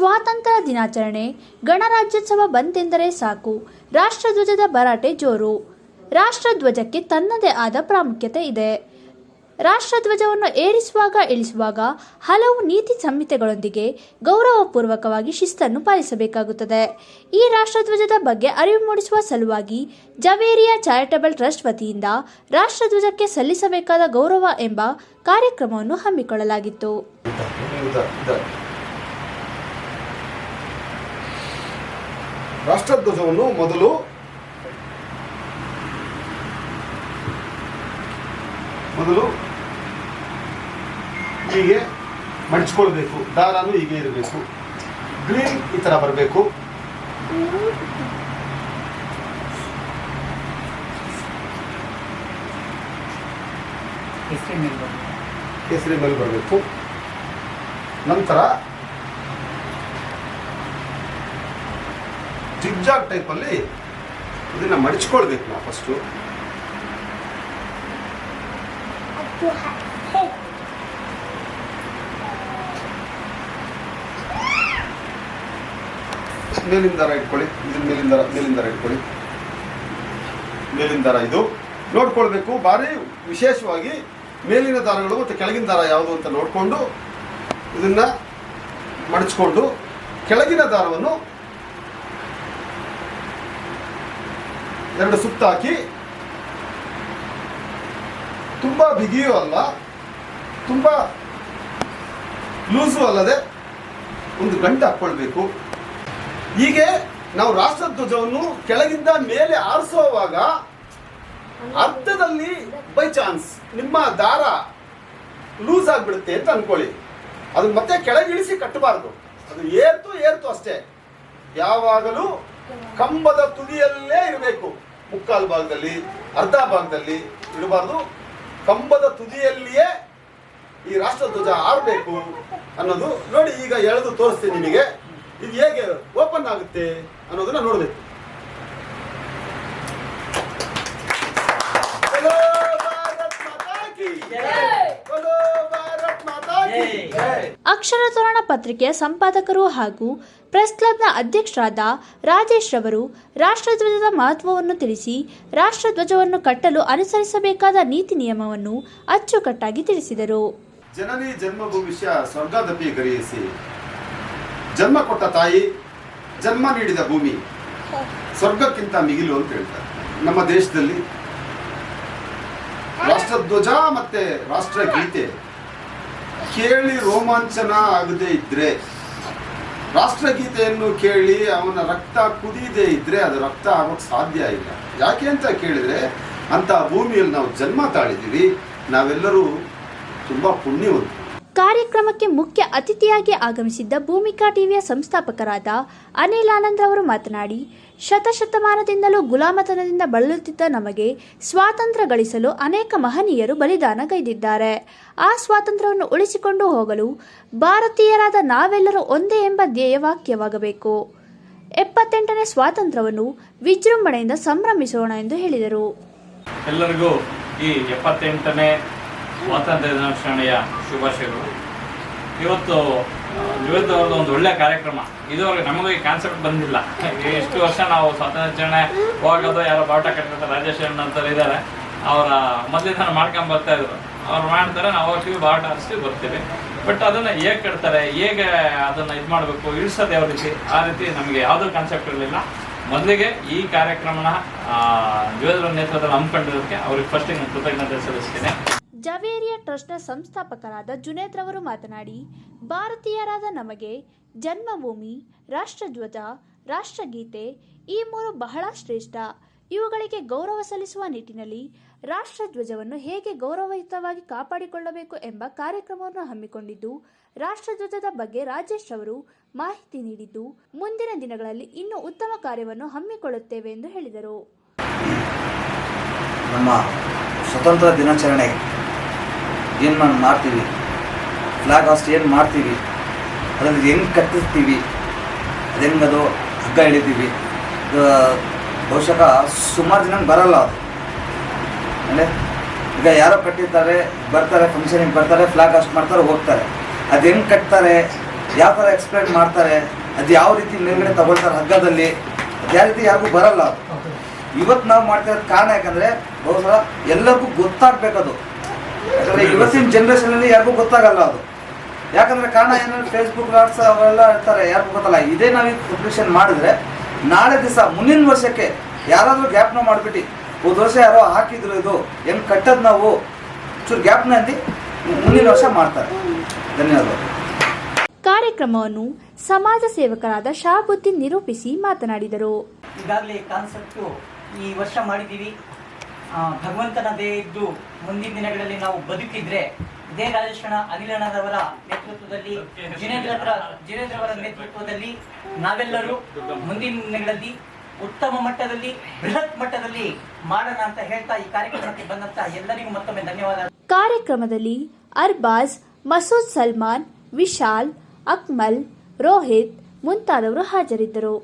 ಸ್ವಾತಂತ್ರ್ಯ ದಿನಾಚರಣೆ, ಗಣರಾಜ್ಯೋತ್ಸವ ಬಂತೆಂದರೆ ಸಾಕು ರಾಷ್ಟ್ರಧ್ವಜದ ಭರಾಟೆ ಜೋರು. ರಾಷ್ಟ್ರಧ್ವಜಕ್ಕೆ ತನ್ನದೇ ಆದ ಪ್ರಾಮುಖ್ಯತೆ ಇದೆ. ರಾಷ್ಟ್ರಧ್ವಜವನ್ನು ಏರಿಸುವಾಗ ಇಳಿಸುವಾಗ ಹಲವು ನೀತಿ ಸಂಹಿತೆಗಳೊಂದಿಗೆ ಗೌರವಪೂರ್ವಕವಾಗಿ ಶಿಸ್ತನ್ನು ಪಾಲಿಸಬೇಕಾಗುತ್ತದೆ. ಈ ರಾಷ್ಟ್ರಧ್ವಜದ ಬಗ್ಗೆ ಅರಿವು ಮೂಡಿಸುವ ಸಲುವಾಗಿ ಜವೇರಿಯಾ ಚಾರಿಟಬಲ್ ಟ್ರಸ್ಟ್ ವತಿಯಿಂದ ರಾಷ್ಟ್ರಧ್ವಜಕ್ಕೆ ಸಲ್ಲಿಸಬೇಕಾದ ಗೌರವ ಎಂಬ ಕಾರ್ಯಕ್ರಮವನ್ನು ಹಮ್ಮಿಕೊಳ್ಳಲಾಗಿತ್ತು. ರಾಷ್ಟ್ರಧ್ವಜವನ್ನು ಮೊದಲು ಹೀಗೆ ಮಡಚ್ಕೊಳ್ಬೇಕು. ದಾರನೂ ಹೀಗೆ ಇರಬೇಕು. ಗ್ರೀನ್ ಈ ಥರ ಬರಬೇಕು. ಕೇಸರಿ ಮೇಲೆ ಬರಬೇಕು. ನಂತರ ಜಿಗ್ಜಾಗ್ ಟೈಪಲ್ಲಿ ಇದನ್ನು ಮಡಚ್ಕೊಳ್ಬೇಕು. ನಾವು ಫಸ್ಟು ಮೇಲಿನ ದಾರ ಇಟ್ಕೊಳ್ಳಿ. ಇದನ್ನ ಮೇಲಿನ ದಾರ ಇಟ್ಕೊಳ್ಳಿ. ಮೇಲಿನ ದಾರ ಇದು ನೋಡ್ಕೊಳ್ಬೇಕು. ಭಾರಿ ವಿಶೇಷವಾಗಿ ಮೇಲಿನ ದಾರಗಳು ಮತ್ತು ಕೆಳಗಿನ ದಾರ ಯಾವುದು ಅಂತ ನೋಡಿಕೊಂಡು ಇದನ್ನ ಮಡಚ್ಕೊಂಡು ಕೆಳಗಿನ ದಾರವನ್ನು 2 ಸುತ್ತ ಹಾಕಿ, ತುಂಬ ಬಿಗಿಯೂ ಅಲ್ಲ, ತುಂಬ ಲೂಸು ಅಲ್ಲದೆ ಒಂದು ಗಂಟು ಹಾಕ್ಕೊಳ್ಬೇಕು. ಹೀಗೆ ನಾವು ರಾಷ್ಟ್ರಧ್ವಜವನ್ನು ಕೆಳಗಿಂದ ಮೇಲೆ ಆರಿಸುವಾಗ ಅರ್ಧದಲ್ಲಿ ಬೈ ಚಾನ್ಸ್ ನಿಮ್ಮ ದಾರ ಲೂಸ್ ಆಗಿಬಿಡುತ್ತೆ ಅಂತ ಅನ್ಕೊಳ್ಳಿ. ಅದು ಮತ್ತೆ ಕೆಳಗಿಳಿಸಿ ಕಟ್ಟಬಾರ್ದು. ಅದು ಏರ್ತು ಅಷ್ಟೇ. ಯಾವಾಗಲೂ ಕಂಬದ ತುದಿಯಲ್ಲೇ ಇರಬೇಕು. ಮುಕ್ಕಾಲು ಭಾಗದಲ್ಲಿ, ಅರ್ಧ ಭಾಗದಲ್ಲಿ ಇಡಬಾರ್ದು. ಕಂಬದ ತುದಿಯಲ್ಲಿಯೇ ಈ ರಾಷ್ಟ್ರಧ್ವಜ ಆರಬೇಕು ಅನ್ನೋದು ನೋಡಿ. ಈಗ ಎಳೆದು ತೋರಿಸ್ತೀನಿ ನಿಮಗೆ. ಇದು ಹೇಗೆ ಓಪನ್ ಆಗುತ್ತೆ ಅನ್ನೋದನ್ನ ನೋಡಬೇಕು. ಅಕ್ಷರ ತೋರಣ ಪತ್ರಿಕೆಯ ಸಂಪಾದಕರು ಹಾಗೂ ಪ್ರೆಸ್ ಕ್ಲಬ್ನ ಅಧ್ಯಕ್ಷರಾದ ರಾಜೇಶ್ ರವರು ರಾಷ್ಟ್ರಧ್ವಜದ ಮಹತ್ವವನ್ನು ತಿಳಿಸಿ ರಾಷ್ಟ್ರಧ್ವಜವನ್ನು ಕಟ್ಟಲು ಅನುಸರಿಸಬೇಕಾದ ನೀತಿ ನಿಯಮವನ್ನು ಅಚ್ಚುಕಟ್ಟಾಗಿ ತಿಳಿಸಿದರು. ಜನನಿ ಜನ್ಮಭೂಮಿಷ್ಯ ಸ್ವರ್ಗಾದಪಿ ಗರಿಯಿಸಿ, ಜನ್ಮ ಕೊಟ್ಟ ತಾಯಿ, ಜನ್ಮ ನೀಡಿದ ಭೂಮಿ ಸ್ವರ್ಗಕ್ಕಿಂತ ಮಿಗಿಲು ಅಂತ ಹೇಳ್ತಾರೆ. ನಮ್ಮ ದೇಶದಲ್ಲಿ ರಾಷ್ಟ್ರಧ್ವಜ ಮತ್ತೆ ರಾಷ್ಟ್ರಗೀತೆ ಕೇಳಿ ರೋಮಾಂಚನ ಆಗದೆ ಇದ್ರೆ, ರಾಷ್ಟ್ರಗೀತೆಯನ್ನು ಕೇಳಿ ಅವನ ರಕ್ತ ಕುದಿಯದೇ ಇದ್ರೆ ಅದು ರಕ್ತ ಆಗೋಕ್ಕೆ ಸಾಧ್ಯ ಇಲ್ಲ. ಯಾಕೆ ಅಂತ ಕೇಳಿದ್ರೆ, ಅಂತ ಭೂಮಿಯಲ್ಲಿ ನಾವು ಜನ್ಮ ತಾಳಿದ್ದೀವಿ. ನಾವೆಲ್ಲರೂ ತುಂಬಾ ಪುಣ್ಯವಂತರು. ಕಾರ್ಯಕ್ರಮಕ್ಕೆ ಮುಖ್ಯ ಅತಿಥಿಯಾಗಿ ಆಗಮಿಸಿದ್ದ ಭೂಮಿಕಾ ಟಿವಿಯ ಸಂಸ್ಥಾಪಕರಾದ ಅನಿಲ್ ಆನಂದ್ ಅವರು ಮಾತನಾಡಿ, ಶತಶತಮಾನದಿಂದಲೂ ಗುಲಾಮತನದಿಂದ ಬಳಲುತ್ತಿದ್ದ ನಮಗೆ ಸ್ವಾತಂತ್ರ್ಯ ಗಳಿಸಲು ಅನೇಕ ಮಹನೀಯರು ಬಲಿದಾನಗೈದಿದ್ದಾರೆ. ಆ ಸ್ವಾತಂತ್ರ್ಯವನ್ನು ಉಳಿಸಿಕೊಂಡು ಹೋಗಲು ಭಾರತೀಯರಾದ ನಾವೆಲ್ಲರೂ ಒಂದೇ ಎಂಬ ಧ್ಯೇಯವಾಕ್ಯವಾಗಬೇಕು. 78ನೇ ಸ್ವಾತಂತ್ರ್ಯವನ್ನು ವಿಜೃಂಭಣೆಯಿಂದ ಸಂಭ್ರಮಿಸೋಣ ಎಂದು ಹೇಳಿದರು. ಎಲ್ಲರಿಗೂ ಈ 78ನೇ ಸ್ವಾತಂತ್ರ್ಯ ದಿನಾಚರಣೆಯ ಶುಭಾಶಯಗಳು. ಇವತ್ತು ಇವತ್ತವ್ರದ್ದು ಒಂದು ಒಳ್ಳೆ ಕಾರ್ಯಕ್ರಮ. ಇದುವರೆಗೆ ನಮಗೂ ಈ ಕಾನ್ಸೆಪ್ಟ್ ಬಂದಿಲ್ಲ. ಎಷ್ಟು ವರ್ಷ ನಾವು ಸ್ವಾತಂತ್ರ್ಯಾಚರಣೆ ಹೋಗೋದು, ಯಾರೋ ಬಾವುಟ ಕಟ್ಟಿರ್ತಾರೆ, ರಾಜೇಶ್ ಅಂತ ಇದ್ದಾರೆ, ಅವರ ಮೊದಲಿಂದ ಮಾಡ್ಕೊಂಡು ಬರ್ತಾ ಇದ್ರು. ಅವ್ರು ಮಾಡ್ತಾರೆ, ನಾವು ಹೋಗ್ತೀವಿ, ಬಾವುಟ ಹರಿಸ್ತೀವಿ, ಬರ್ತೀವಿ. ಬಟ್ ಅದನ್ನು ಹೇಗೆ ಕಟ್ತಾರೆ, ಹೇಗೆ ಅದನ್ನು ಇದು ಮಾಡಬೇಕು, ಇಳಿಸೋದು ಯಾವ ರೀತಿ, ಆ ರೀತಿ ನಮಗೆ ಯಾವುದೂ ಕಾನ್ಸೆಪ್ಟ್ ಇರಲಿಲ್ಲ. ಮೊದಲಿಗೆ ಈ ಕಾರ್ಯಕ್ರಮನ ಜವೇರಿಯಾ ನೇತೃತ್ವದಲ್ಲಿ ಹಮ್ಮಿಕೊಂಡಿರೋದಕ್ಕೆ ಅವ್ರಿಗೆ ಫಸ್ಟಿಗೆ ನಾನು ಕೃತಜ್ಞತೆ ಸಲ್ಲಿಸ್ತೀನಿ. ಜವೇರಿಯಾ ಟ್ರಸ್ಟ್ನ ಸಂಸ್ಥಾಪಕರಾದ ಜುನೇದ್ ರವರು ಮಾತನಾಡಿ, ಭಾರತೀಯರಾದ ನಮಗೆ ಜನ್ಮಭೂಮಿ, ರಾಷ್ಟ್ರಧ್ವಜ, ರಾಷ್ಟ್ರಗೀತೆ ಈ 3 ಬಹಳ ಶ್ರೇಷ್ಠ. ಇವುಗಳಿಗೆ ಗೌರವ ಸಲ್ಲಿಸುವ ನಿಟ್ಟಿನಲ್ಲಿ ರಾಷ್ಟ್ರಧ್ವಜವನ್ನು ಹೇಗೆ ಗೌರವಯುತವಾಗಿ ಕಾಪಾಡಿಕೊಳ್ಳಬೇಕು ಎಂಬ ಕಾರ್ಯಕ್ರಮವನ್ನು ಹಮ್ಮಿಕೊಂಡಿದ್ದು, ರಾಷ್ಟ್ರಧ್ವಜದ ಬಗ್ಗೆ ರಾಜೇಶ್ ಅವರು ಮಾಹಿತಿ ನೀಡಿದ್ದು, ಮುಂದಿನ ದಿನಗಳಲ್ಲಿ ಇನ್ನೂ ಉತ್ತಮ ಕಾರ್ಯವನ್ನು ಹಮ್ಮಿಕೊಳ್ಳುತ್ತೇವೆ ಎಂದು ಹೇಳಿದರು. ನಮ್ಮ ಸ್ವತಂತ್ರ ದಿನಾಚರಣೆ ಏನು ನಾವು ಮಾಡ್ತೀವಿ, ಫ್ಲಾಗ್ ಹಾಸ್ಟ್ ಏನು ಮಾಡ್ತೀವಿ, ಅದನ್ನು ಹೆಂಗೆ ಕಟ್ಟಿರ್ತೀವಿ, ಅದು ಹೆಂಗೆ ಅದು ಹಗ್ಗ ಹಿಡಿತೀವಿ, ಬಹುಶಃ ಸುಮಾರು ಜನ ಬರಲ್ಲ ಅದು. ಅಂದರೆ ಈಗ ಯಾರೋ ಕಟ್ಟಿರ್ತಾರೆ, ಬರ್ತಾರೆ, ಫಂಕ್ಷನಿಗೆ ಬರ್ತಾರೆ, ಫ್ಲಾಗ್ ಹಾಸ್ಟ್ ಮಾಡ್ತಾರೆ, ಹೋಗ್ತಾರೆ. ಅದು ಹೆಂಗೆ ಕಟ್ತಾರೆ, ಯಾವ ಥರ ಎಕ್ಸ್ಪ್ಲೈನ್ ಮಾಡ್ತಾರೆ, ಅದು ಯಾವ ರೀತಿ ಮೇಲ್ಗಡೆ ತಗೊಳ್ತಾರೆ ಹಗ್ಗದಲ್ಲಿ, ಅದು ಯಾವ ರೀತಿ ಯಾರಿಗೂ ಬರಲ್ಲ ಅದು. ಇವತ್ತು ನಾವು ಮಾಡ್ತಿರೋದು ಕಾರಣ ಯಾಕಂದರೆ ಬಹುಶಃ ಎಲ್ಲರಿಗೂ ಗೊತ್ತಾಗಬೇಕದು. ಯಾಕಂದರೆ ಇವತ್ತಿನ ಜನ್ರೇಷನಲ್ಲಿ ಯಾರಿಗೂ ಗೊತ್ತಾಗಲ್ಲ ಅದು. ಯಾಕಂದರೆ ಕಾರಣ ಏನಂದರೆ ಫೇಸ್ಬುಕ್ ವಾಟ್ಸ್ ಅವೆಲ್ಲ ಇರ್ತಾರೆ, ಯಾರಿಗೂ ಗೊತ್ತಲ್ಲ. ಇದೇ ನಾವು ಈಗ ಪ್ರಿಪ್ರೇಷನ್ ಮಾಡಿದ್ರೆ ನಾಳೆ ದಿವಸ ಮುಂದಿನ ವರ್ಷಕ್ಕೆ ಯಾರಾದರೂ ಗ್ಯಾಪ್ನ ಮಾಡಿಬಿಟ್ಟು ಹೋದ ವರ್ಷ ಯಾರೋ ಹಾಕಿದ್ರು ಇದು ಹೆಂಗೆ ಕಟ್ಟೋದು ನಾವು ಚೂರು ಗ್ಯಾಪ್ನ ಅಂದು ಮುಂದಿನ ವರ್ಷ ಮಾಡ್ತಾರೆ. ಧನ್ಯವಾದಗಳು. ಕಾರ್ಯಕ್ರಮವನ್ನು ಸಮಾಜ ಸೇವಕರಾದ ಶಹಾಬುದ್ದೀನ್ ನಿರೂಪಿಸಿ ಮಾತನಾಡಿದರು. ಈಗಾಗಲೇ ಕಾನ್ಸೆಪ್ಟು ಈ ವರ್ಷ ಮಾಡಿದ್ದೀವಿ. ಭಗವಂತನ ದಯೆ ಇದ್ದು ಮುಂದಿನ ದಿನಗಳಲ್ಲಿ ನಾವು ಬದುಕಿದ್ರೆ ಇದೇ ರಾಜೇಶಣ್ಣ ಅನಿಲಣ್ಣನವರ ನೇತೃತ್ವದಲ್ಲಿ ಜಿನೇಂದ್ರವರ ನೇತೃತ್ವದಲ್ಲಿ ನಾವೆಲ್ಲರೂ ಮುಂದಿನ ದಿನಗಳಲ್ಲಿ ಉತ್ತಮ ಮಟ್ಟದಲ್ಲಿ ಬೃಹತ್ ಮಟ್ಟದಲ್ಲಿ ಮಾಡೋಣ ಅಂತ ಹೇಳ್ತಾ ಈ ಕಾರ್ಯಕ್ರಮಕ್ಕೆ ಬಂದಂತ ಎಲ್ಲರಿಗೂ ಮತ್ತೊಮ್ಮೆ ಧನ್ಯವಾದ. ಕಾರ್ಯಕ್ರಮದಲ್ಲಿ ಅರ್ಬಾಜ್, ಮಸೂದ್ ಸಲ್ಮಾನ್, ವಿಶಾಲ್, ಅಕ್ಮಲ್, ರೋಹಿತ್ ಮುಂತಾದವರು ಹಾಜರಿದ್ದರು.